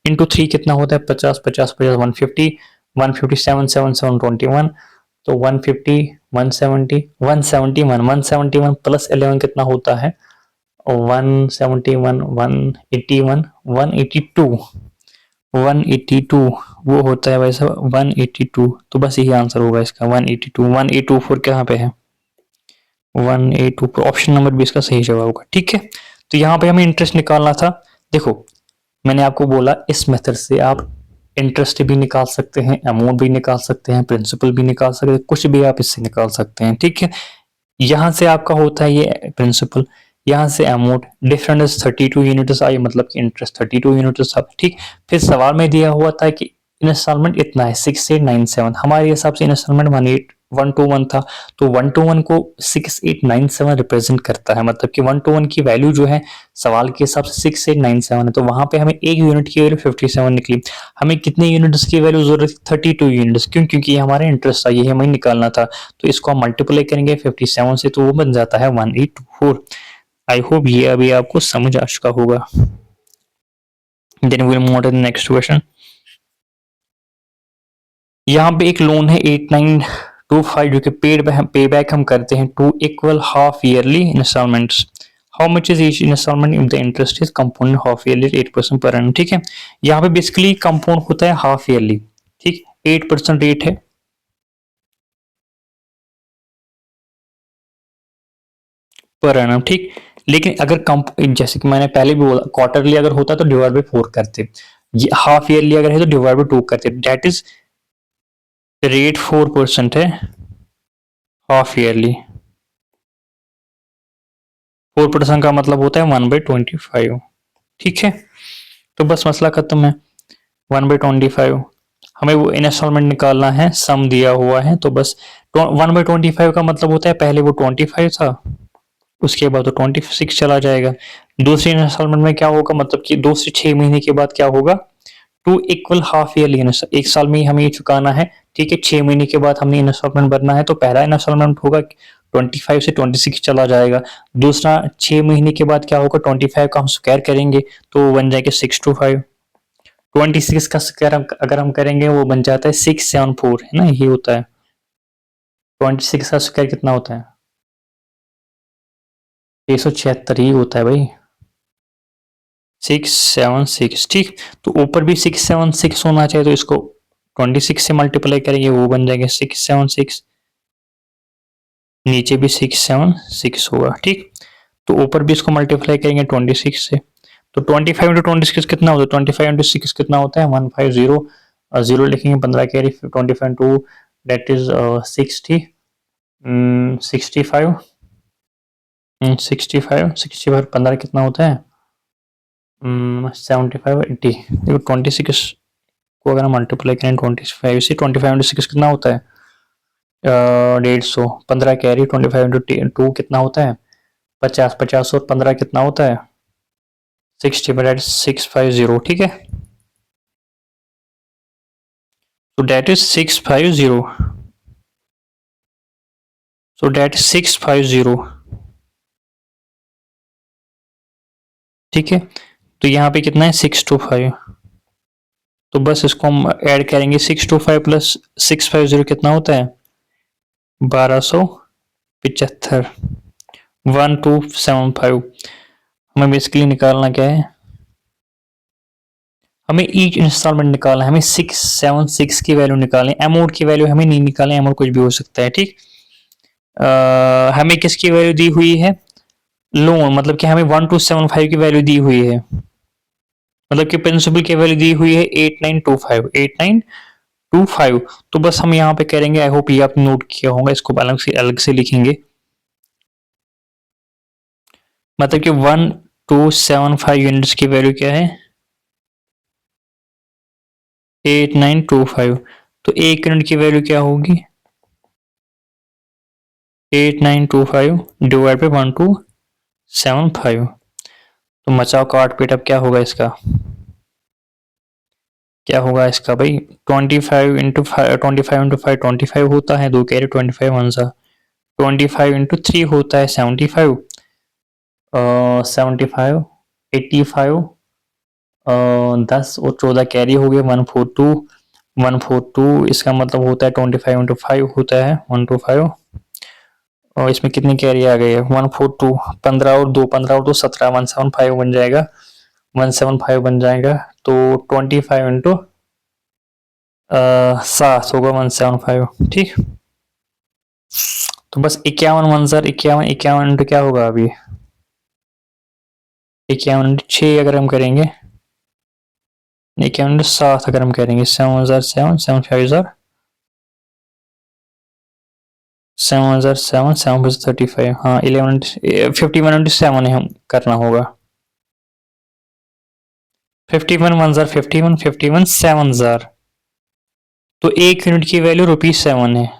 इंटू 3 कितना होता है 50 50 50 150, 157 7 7 21, तो 150 170 171 171 प्लस 11 कितना होता है 171 181 182 182 वो होता है भाई साहब 182। तो बस यही आंसर होगा इसका 182। 184 कहाँ पे है, 182 ऑप्शन नंबर भी इसका सही जवाब होगा। ठीक है, तो यहाँ पे हमें इंटरेस्ट निकालना था। देखो मैंने आपको बोला इस मेथड से आप इंटरेस्ट भी निकाल सकते हैं, अमाउंट भी निकाल सकते हैं, प्रिंसिपल भी निकाल सकते हैं, कुछ भी आप इससे निकाल सकते हैं। ठीक है, यहाँ से आपका होता है ये प्रिंसिपल, यहाँ से अमाउंट, डिफरेंस 32 यूनिट्स आई, मतलब कि इंटरेस्ट 32 यूनिट्स था। ठीक, फिर सवाल में दिया हुआ था कि इंस्टॉलमेंट इतना है 6897, हमारे हिसाब से इंस्टॉलमेंट 181 था, तो 121 को 6897 रिप्रेजेंट करता है, मतलब कि 121 की वैल्यू जो है सवाल के हिसाब से 6897 है, तो वहां पे हमें एक यूनिट की वैल्यू 57 निकली। हमें कितने यूनिट्स की वैल्यू जरूरत थी 32 यूनिट्स, क्यों, क्योंकि ये हमारा इंटरेस्ट था, ये हमें निकालना था, तो इसको हम मल्टीप्लाई करेंगे 57 से, तो वो बन जाता है 184। आई होप ये अभी आपको समझ आ चुका होगा। Then we will move on to the next question. यहाँ पे एक लोन है 8925 जो कि पे बैक हम करते हैं two equal half yearly installments. How much is each installment if the interest is compound half yearly 8% per annum. ठीक है, यहाँ पे बेसिकली कंपाउंड होता है हाफ ईयरली। ठीक, 8% रेट है, पर एनम। ठीक, लेकिन अगर जैसे कि मैंने पहले भी बोला क्वार्टरली अगर होता तो डिवाइड बाई 4 करते, हाफ ईयरली अगर है तो डिवाइड बाई 2 करते, दैट इज रेट 4% है हाफ ईयरली। 4% का मतलब होता है 1/25। ठीक है, तो बस मसला खत्म है। 1/25 हमें वो इंस्टॉलमेंट निकालना है, सम दिया हुआ है, तो बस 1/25 का मतलब होता है पहले वो 25 था, उसके बाद तो 26 चला जाएगा। दूसरी इंस्टॉलमेंट में क्या होगा, मतलब कि 2 से 6 महीने के बाद क्या होगा, टू इक्वल हाफ ईयरली, एक साल में ही हमें ये चुकाना है। ठीक है, 6 महीने के बाद हमने इंस्टॉलमेंट भरना है, तो पहला इंस्टॉलमेंट होगा 25 से 26 चला जाएगा। दूसरा 6 महीने के बाद क्या होगा, 25 का हम स्क्वायर करेंगे तो वो बन जाएगा 625। 26 का स्क्वायर अगर हम करेंगे वो बन जाता है 674, है ना, ये होता है 26 का स्क्वायर कितना होता है 676 ही होता है भाई, 676। ठीक, तो ऊपर भी 676 होना चाहिए, तो इसको 26 से मल्टीप्लाई करेंगे वो बन जाएगा 676, नीचे भी 676 होगा। ठीक, तो ऊपर भी इसको मल्टीप्लाई करेंगे 26 से, तो 25 इंटू 26 कितना होता है, 25 इंटू 6 कितना होता है 150, जीरो लिखेंगे 15 कैरी 25 इंटू दैट इज 60 65 65 15 कितना होता है 75 80। देखो 26 को अगर हम मल्टीप्लाई करें 25 से, 25 इंटू 6 कितना होता है 150, 15 कैरी 25 इंटू 2 कितना होता है 50, 50 और 15 कितना होता है 60, 650। ठीक है, so that is 650, so that is 650। ठीक है, तो यहाँ पे कितना है 625, तो बस इसको हम ऐड करेंगे 625 प्लस 650 कितना होता है 1275। 1275। हमें बेसिकली निकालना क्या है, हमें ईच इंस्टॉलमेंट निकालना है, हमें 676 की वैल्यू निकालनी है, अमाउंट की वैल्यू हमें नहीं निकालनी, अमाउंट कुछ भी हो सकता है, ठीक। हमें किसकी वैल्यू दी हुई है, लोन, मतलब कि हमें 1275 की वैल्यू दी हुई है, मतलब कि प्रिंसिपल की वैल्यू दी हुई है 8925। तो बस हम यहाँ पे करेंगे, आई होप ये आपने नोट किया होगा, इसको अलग से लिखेंगे, मतलब कि 1275 यूनिट्स की वैल्यू क्या है, 8925। तो एक यूनिट की वैल्यू क्या होगी, 8925 डिवाइड बाई 1275। तो मचाओ काट पीट, अब क्या होगा इसका, क्या होगा इसका भाई, 25 इंटू 5 होता है, 2 कैरी 25 वन सा, 25 इंटू 3 होता है 75, 75 85, 10 और 14 कैरी हो गए 142, 142, इसका मतलब होता है 25 इंटू 5 होता है 125, और इसमें कितनी कैरी आ गई है 142, 15 और 2 17, 175 बन जाएगा, 175 बन जाएगा। तो 25 इंटू 7 होगा 175, ठीक। तो बस 51 1000 51, 51 इंटू क्या होगा अभी, 51 इंटू 6 अगर हम करेंगे, 51 इंटू 7 अगर हम करेंगे, 7007 7500 7007 735, हाँ 51 इंटू 7 हम करना होगा, 51 1000 51 51 7000। तो एक यूनिट की वैल्यू ₹7 है।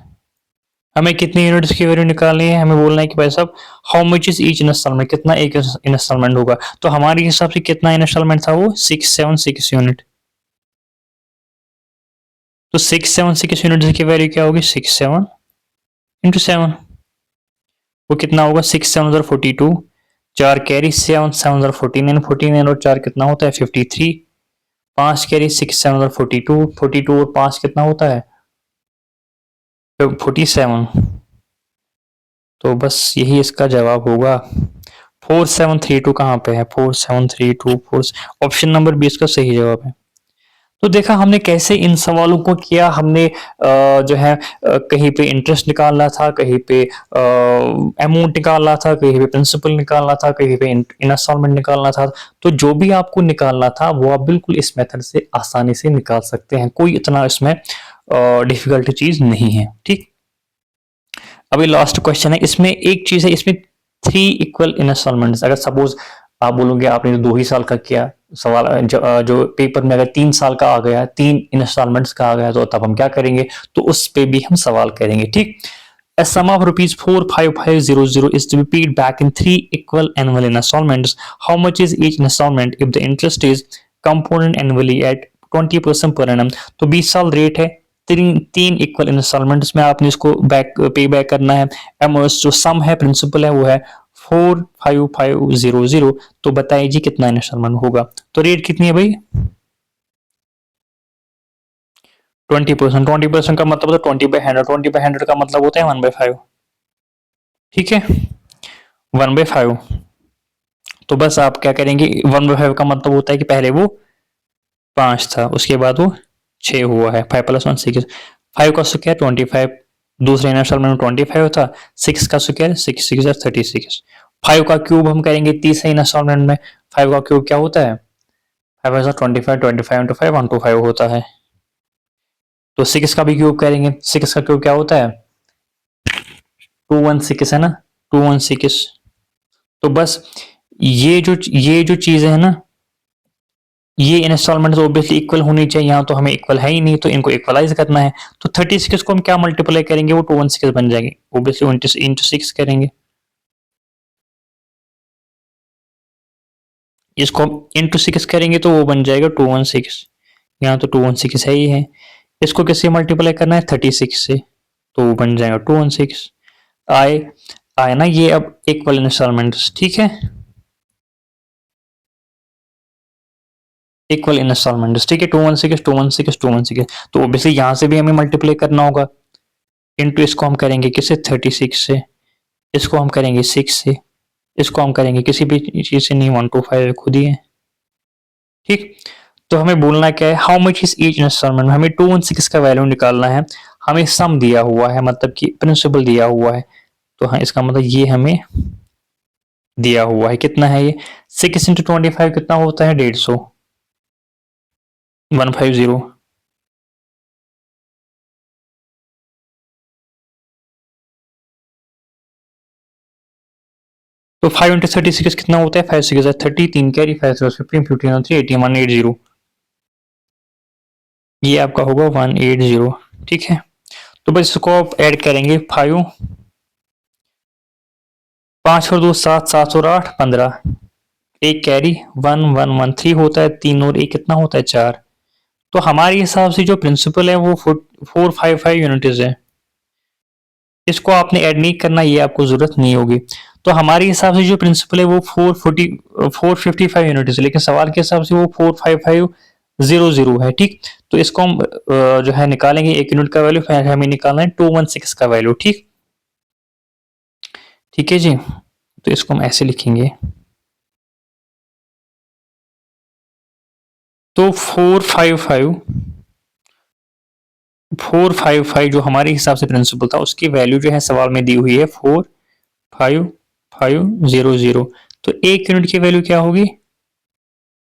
हमें कितनी यूनिट्स की वैल्यू निकालनी है, हमें बोलना है कि भाई साहब how much is each installment, कितना एक इंस्टॉलमेंट होगा। तो हमारे हिसाब से कितना इंस्टॉलमेंट था वो 676 यूनिट। तो 676 यूनिट की वैल्यू क्या होगी, 67 इंटू 7, वो कितना होगा 6 7 42, 4 कैरी 7 7 49, 49 और 4 कितना होता है 53, 5 कैरी 6 7 42, 42 और 5 कितना होता है 47। तो बस यही इसका जवाब होगा। 4732 कहाँ पे है, 4732 4, ऑप्शन नंबर बी इसका सही जवाब है। तो देखा हमने कैसे इन सवालों को किया, हमने जो है कहीं पे इंटरेस्ट निकालना था, कहीं पे अमाउंट निकालना था, कहीं पे प्रिंसिपल निकालना था, कहीं पे इंस्टॉलमेंट निकालना था। तो जो भी आपको निकालना था वो आप बिल्कुल इस मेथड से आसानी से निकाल सकते हैं, कोई इतना इसमें डिफिकल्ट चीज नहीं है, ठीक। अभी लास्ट क्वेश्चन है, इसमें एक चीज है, इसमें 3 इक्वल इंस्टॉलमेंट्स, अगर सपोज आप बोलोगे आपने 2 ही साल का किया सवाल, जो पेपर में अगर 3 साल का आ गया, 3 इंस्टॉलमेंट्स का आ गया, तो तब हम क्या करेंगे, तो उस पे भी हम सवाल करेंगे, ठीक। A sum of rupees 45500 is to be paid back in 3 equal annual installments. How much is each installment if the interest is compounded annually at 20% per annum? तो 20 साल रेट है, तीन इक्वल इंस्टॉलमेंट्स में आपने इसको पे बैक करना है। जो सम है, प्रिंसिपल है, वो है 45500। तो बताइए जी कितना इंस्टॉलमेंट होगा। तो रेट कितनी है भाई 20%। 20% का मतलब होता है 20/100, 20/100 का मतलब होता है 1/5, ठीक है 1/5। तो बस आप क्या करेंगे, 1/5 का मतलब होता है कि पहले वो 5 था, उसके बाद वो 6 हुआ है, 5 + 1 6, 5 का स्क्वायर 25, दूसरे इंस्टॉलमेंट में 25 था, 6 का स्क्वायर 6 6 36, 5 का क्यूब हम करेंगे तीसरे इंस्टॉलमेंट में, 5 का क्यूब क्या होता है 5 25, 25 इंटू 5 125 होता है। तो 6 का भी क्यूब करेंगे, 6 का क्यूब क्या होता है 216 है ना, 216। तो बस ये जो चीज है ना, ये इंस्टॉलमेंट ऑब्वियसली इक्वल होनी चाहिए, यहाँ तो हमें इक्वल है ही नहीं, तो इनको इक्वलाइज करना है। तो 36 को हम क्या मल्टीप्लाई करेंगे, वो 216 बन जाएंगे, ऑब्वियसली इंटू 6 करेंगे, इसको हम इंटू 6 करेंगे तो वो बन जाएगा 216, यहाँ तो 216 है ही है। इसको किससे मल्टीप्लाई करना है 36 से, तो वो बन जाएगा 216। आए आए ना ये अब इक्वल इंस्टॉलमेंट, ठीक है इक्वल इंस्टॉलमेंट, ठीक है 216 216 216। तो ऑब्वियसली यहाँ से भी हमें मल्टीप्लाई करना होगा, इंटू इसको हम करेंगे किससे 36 से, इसको हम करेंगे 6 से, इसको हम करेंगे किसी भी चीज से नहीं, 1 to 5 खुद ही है, ठीक। तो हमें बोलना क्या है, how much is each installment, हमें 216 का वैल्यू निकालना है, हमें सम दिया हुआ है, मतलब कि प्रिंसिपल दिया हुआ है, तो हाँ इसका मतलब ये हमें दिया हुआ है, कितना है ये 6 इंटू 25 कितना होता है 150, 150। तो 5 इंटू 36 कितना होता है, 5 6 30, 3 कैरी 5 15 15 और 3 18 180, ये आपका होगा 180, ठीक है। तो बस इसको आप ऐड करेंगे, 5 5 और 2 7 7 और 8 15, एक कैरी 1 1 1 3 होता है, 3 और 1 कितना होता है 4। तो हमारे हिसाब से जो प्रिंसिपल है वो 455 यूनिट्स है, इसको आपने ऐड नहीं करना, ये आपको जरूरत नहीं होगी। तो हमारे हिसाब से जो प्रिंसिपल है वो 455 यूनिट है, लेकिन सवाल के हिसाब से वो 45500 है, ठीक। तो इसको हम जो है निकालेंगे, एक यूनिट का वैल्यू हमें निकालना है 216 का वैल्यू, ठीक। ठीक है जी, तो इसको हम ऐसे लिखेंगे, तो 455 जो हमारे हिसाब से प्रिंसिपल था उसकी वैल्यू जो है सवाल में दी हुई है 45500। तो एक यूनिट की वैल्यू क्या होगी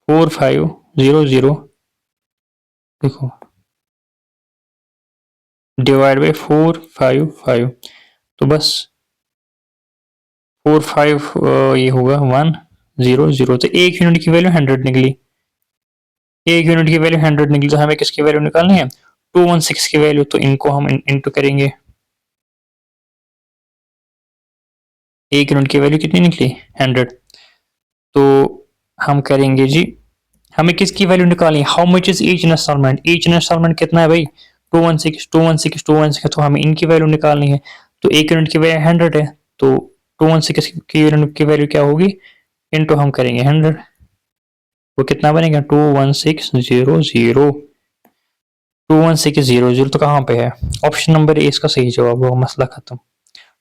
4500, देखो डिवाइड बाई 455, तो बस 45 ये होगा 100, तो एक यूनिट की वैल्यू 100 निकली, एक यूनिट की वैल्यू 100 निकली, तो हमें किसकी वैल्यू निकालनी है 216 की वैल्यू, तो इनको हम इंटू करेंगे, एक यूनिट की वैल्यू कितनी निकली 100, तो हम करेंगे जी, हमें किसकी वैल्यू निकालनी है, how much is each installment, each installment कितना है भाई 216 है, तो हमें इनकी वैल्यू निकालनी है। तो एक यूनिट की वैल्यू 100 है, तो 216 की यूनिट की वैल्यू क्या होगी, इनटू हम करेंगे 100, वो कितना बनेगा 21600, 21600 तो कहाँ पे है, ऑप्शन नंबर ए इसका सही जवाब होगा, मसला खत्म,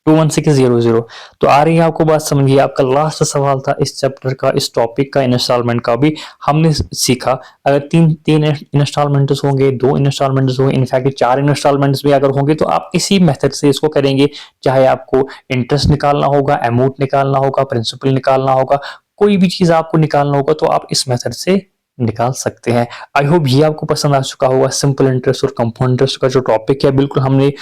21600। तो आ रही है आपको बात समझिए, आपका लास्ट सवाल था इस चैप्टर का, इस टॉपिक का, इंस्टॉलमेंट का भी हमने सीखा। अगर तीन तीन इंस्टॉलमेंट्स होंगे, 2 इंस्टॉलमेंट्स होंगे, इनफैक्ट 4 इंस्टॉलमेंट्स भी अगर होंगे, तो आप इसी मेथड से इसको करेंगे, चाहे आपको इंटरेस्ट निकालना होगा, अमाउंट निकालना होगा, प्रिंसिपल निकालना होगा, कोई भी चीज आपको निकालना होगा तो आप इस मेथड से निकाल सकते हैं। आई होप ये आपको पसंद आ चुका होगा, सिंपल इंटरेस्ट और कंपाउंड इंटरेस्ट का जो टॉपिक है, बिल्कुल हमने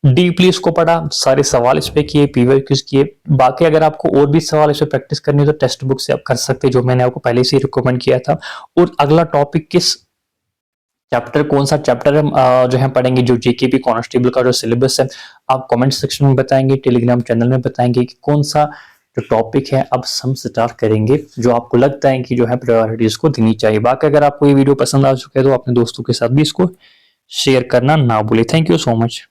डीपली इसको पढ़ा, सारे सवाल इस पे किए, पीवाई क्विज किए। बाकी अगर आपको और भी सवाल इस पे प्रैक्टिस करनी है तो टेक्स्ट बुक से आप कर सकते हैं, जो मैंने आपको पहले से ही रिकमेंड किया था। और अगला टॉपिक किस चैप्टर, कौन सा चैप्टर हम जो है पढ़ेंगे, जो जेकेपी कांस्टेबल का जो सिलेबस है, आप कमेंट सेक्शन में बताएंगे, टेलीग्राम चैनल में बताएंगे कि कौन सा जो टॉपिक है अब हम स्टार्ट करेंगे, जो आपको लगता है कि जो है प्रायोरिटी इसको देनी चाहिए। बाकी अगर आपको ये वीडियो पसंद आ चुका है तो अपने दोस्तों के साथ भी इसको शेयर करना ना भूले। Thank you so much.